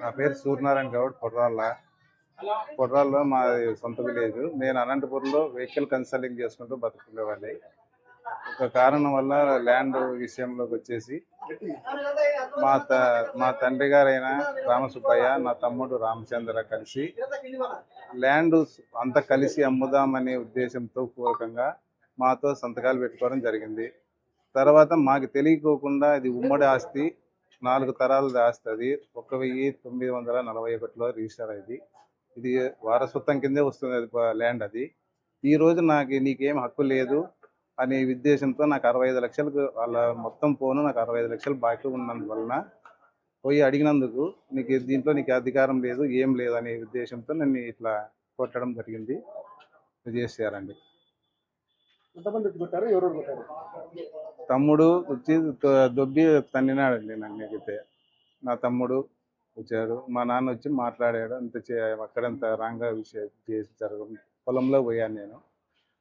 నా పేరు సూర్యనారాయణ గౌడ్ పొర్రాల్లో మా సొంత విలేజ్. నేను అనంతపురంలో వెహికల్ కన్సల్టింగ్ చేసుకుంటూ బతుకునేవాడిని. ఒక కారణం వల్ల ల్యాండ్ విషయంలోకి వచ్చేసి మా తండ్రి గారైన రామసుబ్బయ్య, నా తమ్ముడు రామచంద్ర కలిసి ల్యాండ్ అంతా కలిసి అమ్ముదామనే ఉద్దేశంతో పూర్వకంగా మాతో సంతకాలు పెట్టుకోవడం జరిగింది. తర్వాత మాకు తెలియకోకుండా ఇది ఉమ్మడి ఆస్తి, 4 తరాలది ఆస్తి. అది 1941లో రిజిస్టర్ అయింది. ఇది వారసత్వం కిందే వస్తుంది అది ల్యాండ్. అది ఈ రోజు నీకేం హక్కు లేదు అనే ఉద్దేశంతో నాకు 65 లక్షలకు వాళ్ళ మొత్తం పోను నాకు 65 లక్షలు బాకీ ఉన్నందువలన పోయి అడిగినందుకు దీంట్లో నీకు అధికారం లేదు, ఏం లేదు అనే ఉద్దేశంతో నన్ను ఇట్లా కొట్టడం జరిగింది. చేశారండి. తమ్ముడు వచ్చి దొబ్బి తన్నినాడండి నన్నైతే. నా తమ్ముడు వచ్చాడు, మా నాన్న వచ్చి మాట్లాడాడు. అక్కడంత రాంగా విషయం చేసి జరగదు. పొలంలో పోయాను నేను.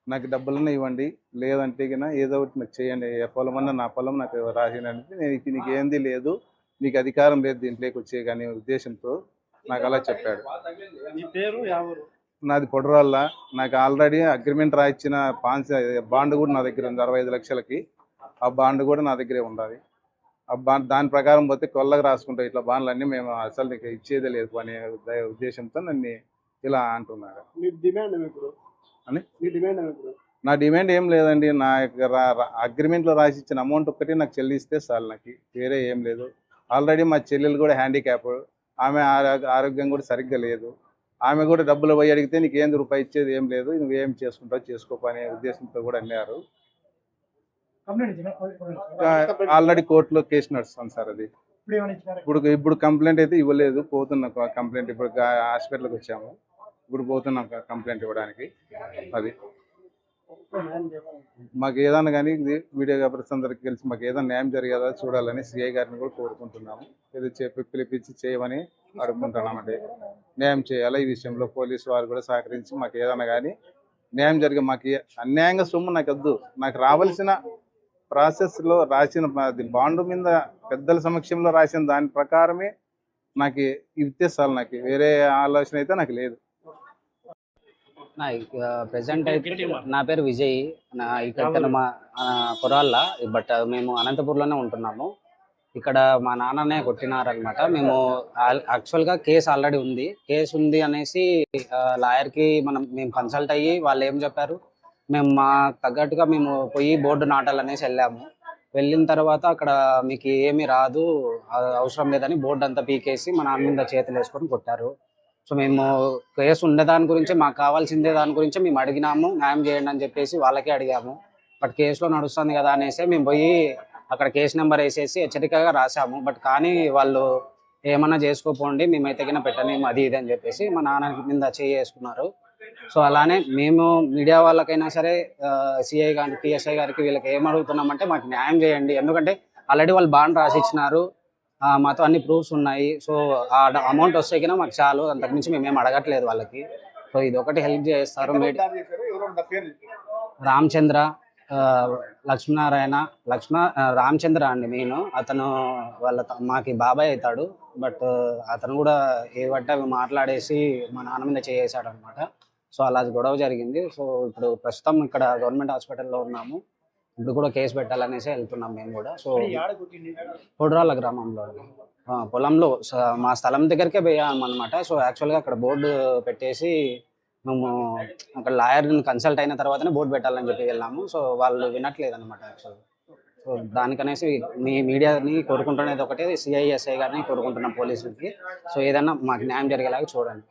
నాకు డబ్బులన్నా ఇవ్వండి, లేదంటే ఏదో ఒకటి నాకు చేయండి, ఏ పొలమన్నా నా పొలం నాకు రాసినంటే నీకు ఏంది లేదు, నీకు అధికారం లేదు దీంట్లోకి వచ్చే కానీ ఉద్దేశంతో నాకు అలా చెప్పాడు. నాది పొడరాళ్ళ. నాకు ఆల్రెడీ అగ్రిమెంట్ రాయించిన బాండ్ కూడా నా దగ్గర ఉంది 65 లక్షలకి. ఆ బాండ్ కూడా నా దగ్గరే ఉండాలి. ఆ బాండ్ దాని ప్రకారం పోతే కొల్లగా రాసుకుంటాం ఇట్లా బాండ్లు అన్నీ మేము అసలు నీకు ఇచ్చేదే లేదు అనే ఉద్దేశంతో నన్ను ఇలా అంటున్నారు. నా డిమాండ్ ఏం లేదండి. నా అగ్రిమెంట్లో రాసి ఇచ్చిన అమౌంట్ ఒక్కటి నాకు చెల్లిస్తే చాలు, నాకు వేరే ఏం లేదు. ఆల్రెడీ మా చెల్లెలు కూడా హ్యాండిక్యాప్, ఆమె ఆరోగ్యం కూడా సరిగ్గా లేదు. ఆమె కూడా డబ్బులు పోయి అడిగితే నీకు ఏంది రూపాయి ఇచ్చేది ఏం లేదు, నువ్వేం చేసుకుంటావు చేసుకోపో అనే ఉద్దేశంతో కూడా అన్నారు. ఆల్రెడీ కోర్టులో కేసు నడుస్తుంది సార్. అది ఇప్పుడు కంప్లైంట్ అయితే ఇవ్వలేదు, పోతున్నా కంప్లైంట్. ఇప్పుడు హాస్పిటల్కి వచ్చాము, ఇప్పుడు పోతున్నాం కంప్లైంట్ ఇవ్వడానికి. అది మాకు ఏదన్నా కానీ వీడియో పేపర్స్ అందరికి కలిసి మాకు ఏదైనా న్యాయం జరిగేదా చూడాలని సిఐ గారిని కూడా కోరుకుంటున్నాము. ఏదో పిలిపించి చేయమని అడుగుకుంటున్నామండి. న్యాయం చేయాలి. ఈ విషయంలో పోలీసు వారు కూడా సహకరించి మాకు ఏదైనా కానీ న్యాయం జరిగే, మాకు అన్యాయంగా సొమ్ము నాకు వద్దు. నాకు రావాల్సిన ప్రాసెస్లో రాసిన బాండు మీద పెద్దల సమక్షంలో రాసిన దాని ప్రకారమే నాకు ఇస్తే చాలు. నాకు వేరే ఆలోచన అయితే నాకు లేదు. ప్రెసెంట్ అయితే నా పేరు విజయ్. ఇక్కడ మా పొరాళ్ళ, బట్ మేము అనంతపూర్లోనే ఉంటున్నాము. ఇక్కడ మా నాన్ననే కొట్టినారనమాట. మేము యాక్చువల్గా కేసు ఆల్రెడీ ఉంది. కేసు ఉంది అనేసి లాయర్కి మేము కన్సల్ట్ అయ్యి వాళ్ళు ఏం చెప్పారు, మేము మా తగ్గట్టుగా మేము పోయి బోర్డు నాటాలనేసి వెళ్ళాము. వెళ్ళిన తర్వాత అక్కడ మీకు ఏమీ రాదు, అవసరం లేదని బోర్డు అంతా పీకేసి మా నాన్న మీద చేతులు వేసుకొని కొట్టారు. సో మేము కేసు ఉండే దాని గురించి, మాకు కావాల్సిందే దాని గురించి మేము అడిగినాము, న్యాయం చేయండి అని చెప్పేసి వాళ్ళకే అడిగాము. బట్ కేసులో నడుస్తుంది కదా అనేసి మేము పోయి అక్కడ కేసు నెంబర్ వేసేసి హెచ్చరికగా రాసాము. బట్ కానీ వాళ్ళు ఏమన్నా చేసుకోపోండి, మేమైతే పెట్టలేము అది ఇది అని చెప్పేసి మా నాన్న మీద చేసుకున్నారు. సో అలానే మేము మీడియా వాళ్ళకైనా సరే సిఐ గారికి, పిఎస్ఐ గారికి, వీళ్ళకి ఏం అడుగుతున్నామంటే మాకు న్యాయం చేయండి. ఎందుకంటే ఆల్రెడీ వాళ్ళు బాండ్ రాసిచ్చినారు, మాతో అన్ని ప్రూఫ్స్ ఉన్నాయి. సో ఆ అమౌంట్ వస్తే కన్నా మాకు చాలు, అంతకుమించి మేమేం అడగట్లేదు వాళ్ళకి. సో ఇది ఒకటి హెల్ప్ చేస్తారు. రామచంద్ర, లక్ష్మీనారాయణ, రామచంద్ర అండి మెయిన్. అతను మాకి బాబాయ్ అవుతాడు. బట్ అతను కూడా ఏవట్టే మాట్లాడేసి మా నాన్న మీద చేసాడు అనమాట. సో అలా గొడవ జరిగింది. సో ఇప్పుడు ప్రస్తుతం ఇక్కడ గవర్నమెంట్ హాస్పిటల్లో ఉన్నాము. ఇప్పుడు కూడా కేసు పెట్టాలనేసి వెళ్తున్నాం మేము కూడా. సో పొడరాళ్ళ గ్రామంలో పొలంలో మా స్థలం దగ్గరికే పోయాం అనమాట. సో యాక్చువల్గా అక్కడ బోర్డు పెట్టేసి మేము అక్కడ లాయర్ని కన్సల్ట్ అయిన తర్వాతనే బోర్డు పెట్టాలని చెప్పి వెళ్ళాము. సో వాళ్ళు వినట్లేదు అనమాట యాక్చువల్గా. సో దానికనేసి మీ మీడియాని కోరుకుంటున్నది ఒకటే, సిఐఎస్ఐ గారిని కోరుకుంటున్నాం, పోలీసులకి. సో ఏదన్నా మాకు న్యాయం జరిగేలాగా చూడండి.